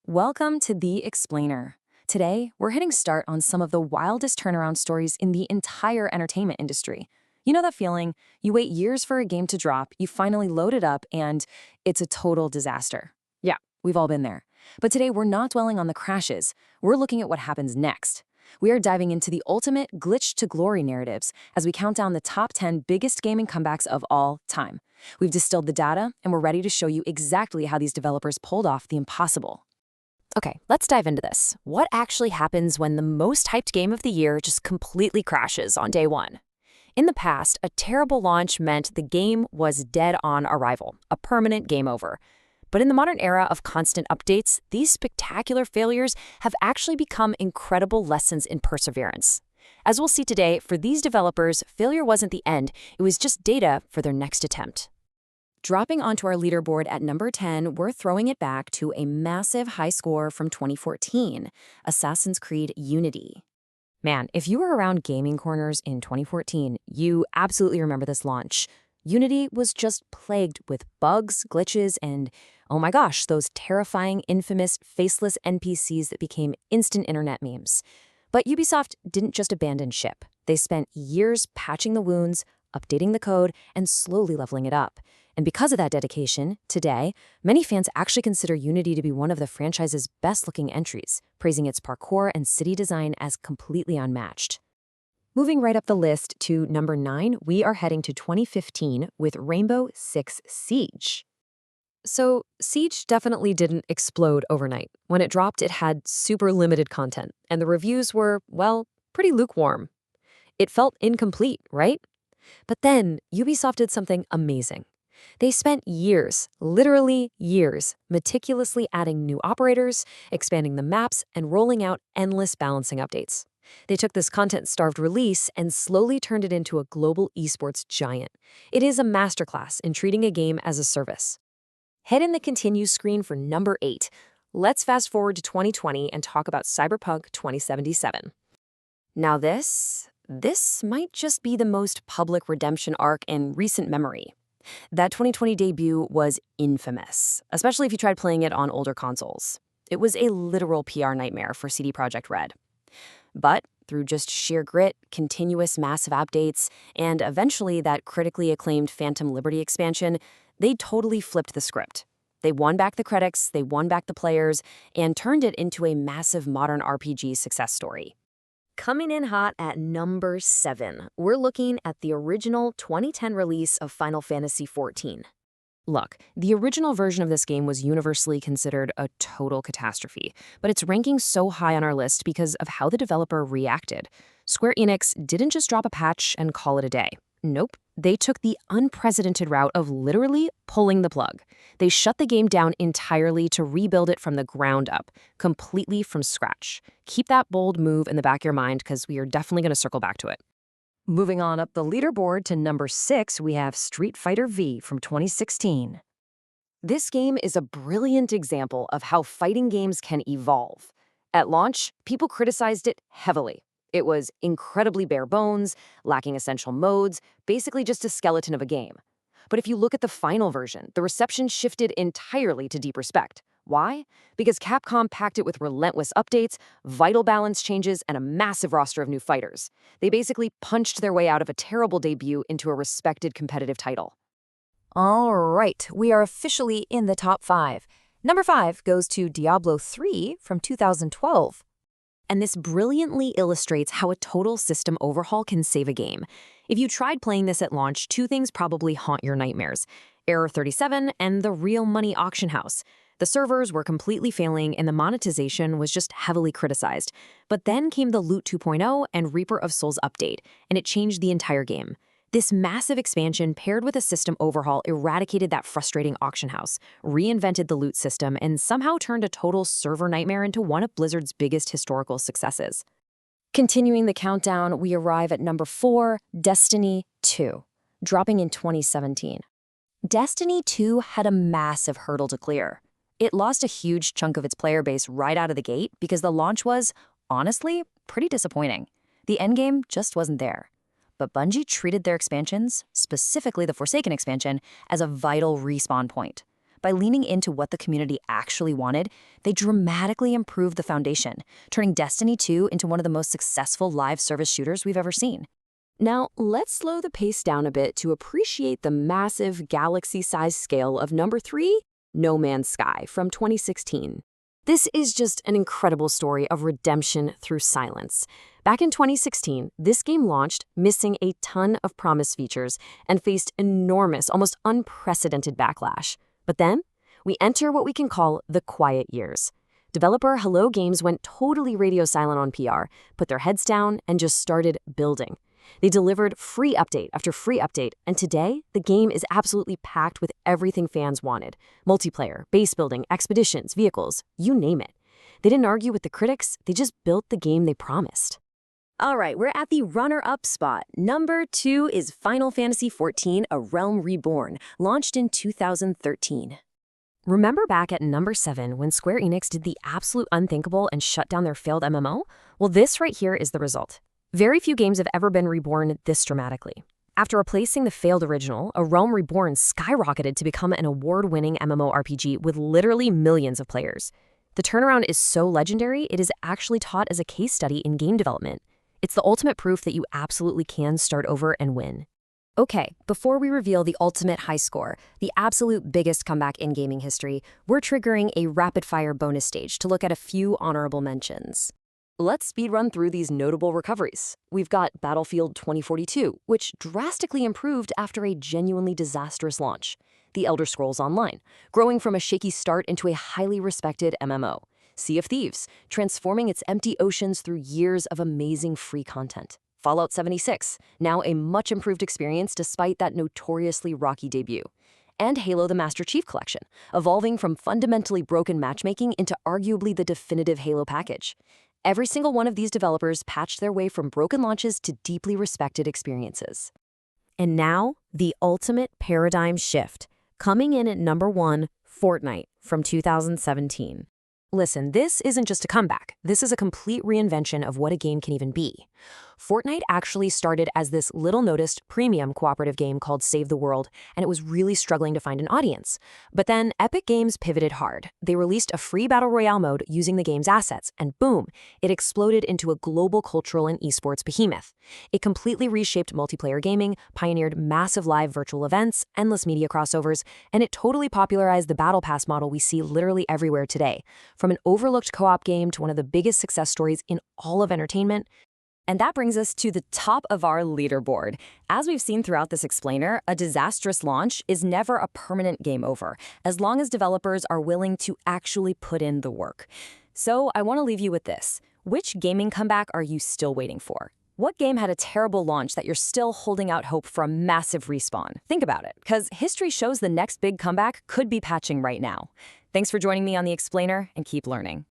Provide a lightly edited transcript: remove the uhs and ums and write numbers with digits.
Welcome to The Explainer. Today, we're hitting start on some of the wildest turnaround stories in the entire entertainment industry. You know that feeling? You wait years for a game to drop, you finally load it up, and it's a total disaster. Yeah, we've all been there. But today, we're not dwelling on the crashes. We're looking at what happens next. We are diving into the ultimate glitch-to-glory narratives as we count down the top 10 biggest gaming comebacks of all time. We've distilled the data, and we're ready to show you exactly how these developers pulled off the impossible. Okay, let's dive into this. What actually happens when the most hyped game of the year just completely crashes on day one? In the past, a terrible launch meant the game was dead on arrival, a permanent game over. But in the modern era of constant updates, these spectacular failures have actually become incredible lessons in perseverance. As we'll see today, for these developers, failure wasn't the end, it was just data for their next attempt. Dropping onto our leaderboard at number 10, we're throwing it back to a massive high score from 2014, Assassin's Creed Unity. Man, if you were around gaming corners in 2014, you absolutely remember this launch. Unity was just plagued with bugs, glitches, and, oh my gosh, those terrifying, infamous, faceless NPCs that became instant internet memes. But Ubisoft didn't just abandon ship. They spent years patching the wounds, updating the code, and slowly leveling it up. And because of that dedication, today, many fans actually consider Unity to be one of the franchise's best-looking entries, praising its parkour and city design as completely unmatched. Moving right up the list to number 9, we are heading to 2015 with Rainbow Six Siege. So, Siege definitely didn't explode overnight. When it dropped, it had super limited content, and the reviews were, well, pretty lukewarm. It felt incomplete, right? But then, Ubisoft did something amazing. They spent years, literally years, meticulously adding new operators, expanding the maps, and rolling out endless balancing updates. They took this content-starved release and slowly turned it into a global esports giant. It is a masterclass in treating a game as a service. Head in the Continue screen for number 8. Let's fast forward to 2020 and talk about Cyberpunk 2077. Now this might just be the most public redemption arc in recent memory. That 2020 debut was infamous, especially if you tried playing it on older consoles. It was a literal PR nightmare for CD Projekt Red. But through just sheer grit, continuous massive updates, and eventually that critically acclaimed Phantom Liberty expansion, they totally flipped the script. They won back the critics, they won back the players, and turned it into a massive modern RPG success story. Coming in hot at number 7, we're looking at the original 2010 release of Final Fantasy XIV. Look, the original version of this game was universally considered a total catastrophe, but it's ranking so high on our list because of how the developer reacted. Square Enix didn't just drop a patch and call it a day. Nope. They took the unprecedented route of literally pulling the plug. They shut the game down entirely to rebuild it from the ground up, completely from scratch. Keep that bold move in the back of your mind because we are definitely going to circle back to it. Moving on up the leaderboard to number 6, we have Street Fighter V from 2016. This game is a brilliant example of how fighting games can evolve. At launch, people criticized it heavily. It was incredibly bare bones, lacking essential modes, basically just a skeleton of a game. But if you look at the final version, the reception shifted entirely to deep respect. Why? Because Capcom packed it with relentless updates, vital balance changes, and a massive roster of new fighters. They basically punched their way out of a terrible debut into a respected competitive title. All right, we are officially in the top 5. Number 5 goes to Diablo 3 from 2012. And this brilliantly illustrates how a total system overhaul can save a game. If you tried playing this at launch, 2 things probably haunt your nightmares: Error 37 and the real money auction house. The servers were completely failing and the monetization was just heavily criticized. But then came the Loot 2.0 and Reaper of Souls update, and it changed the entire game. This massive expansion paired with a system overhaul eradicated that frustrating auction house, reinvented the loot system, and somehow turned a total server nightmare into one of Blizzard's biggest historical successes. Continuing the countdown, we arrive at number 4, Destiny 2, dropping in 2017. Destiny 2 had a massive hurdle to clear. It lost a huge chunk of its player base right out of the gate because the launch was, honestly, pretty disappointing. The endgame just wasn't there. But Bungie treated their expansions, specifically the Forsaken expansion, as a vital respawn point. by leaning into what the community actually wanted, they dramatically improved the foundation, turning Destiny 2 into one of the most successful live service shooters we've ever seen. Now, let's slow the pace down a bit to appreciate the massive galaxy-sized scale of number 3, No Man's Sky from 2016. This is just an incredible story of redemption through silence. Back in 2016, this game launched, missing a ton of promised features, and faced enormous, almost unprecedented backlash. But then, we enter what we can call the quiet years. Developer Hello Games went totally radio silent on PR, put their heads down, and just started building. They delivered free update after free update, and today, the game is absolutely packed with everything fans wanted. Multiplayer, base building, expeditions, vehicles, you name it. They didn't argue with the critics, they just built the game they promised. All right, we're at the runner-up spot. Number 2 is Final Fantasy XIV: A Realm Reborn, launched in 2013. Remember back at number 7 when Square Enix did the absolute unthinkable and shut down their failed MMO? Well, this right here is the result. Very few games have ever been reborn this dramatically. After replacing the failed original, A Realm Reborn skyrocketed to become an award-winning MMORPG with literally millions of players. The turnaround is so legendary, it is actually taught as a case study in game development. It's the ultimate proof that you absolutely can start over and win. Okay, before we reveal the ultimate high score, the absolute biggest comeback in gaming history, we're triggering a rapid-fire bonus stage to look at a few honorable mentions. Let's speedrun through these notable recoveries. We've got Battlefield 2042, which drastically improved after a genuinely disastrous launch. The Elder Scrolls Online, growing from a shaky start into a highly respected MMO. Sea of Thieves, transforming its empty oceans through years of amazing free content. Fallout 76, now a much improved experience despite that notoriously rocky debut. And Halo the Master Chief Collection, evolving from fundamentally broken matchmaking into arguably the definitive Halo package. Every single one of these developers patched their way from broken launches to deeply respected experiences. And now, the ultimate paradigm shift. Coming in at number 1, Fortnite from 2017. Listen, this isn't just a comeback. This is a complete reinvention of what a game can even be. Fortnite actually started as this little-noticed premium cooperative game called Save the World, and it was really struggling to find an audience. But then Epic Games pivoted hard. They released a free Battle Royale mode using the game's assets, and boom, it exploded into a global cultural and esports behemoth. It completely reshaped multiplayer gaming, pioneered massive live virtual events, endless media crossovers, and it totally popularized the Battle Pass model we see literally everywhere today. From an overlooked co-op game to one of the biggest success stories in all of entertainment. And that brings us to the top of our leaderboard. As we've seen throughout this explainer, a disastrous launch is never a permanent game over, as long as developers are willing to actually put in the work. So I want to leave you with this. Which gaming comeback are you still waiting for? What game had a terrible launch that you're still holding out hope for a massive respawn? Think about it, because history shows the next big comeback could be patching right now. Thanks for joining me on The Explainer, and keep learning.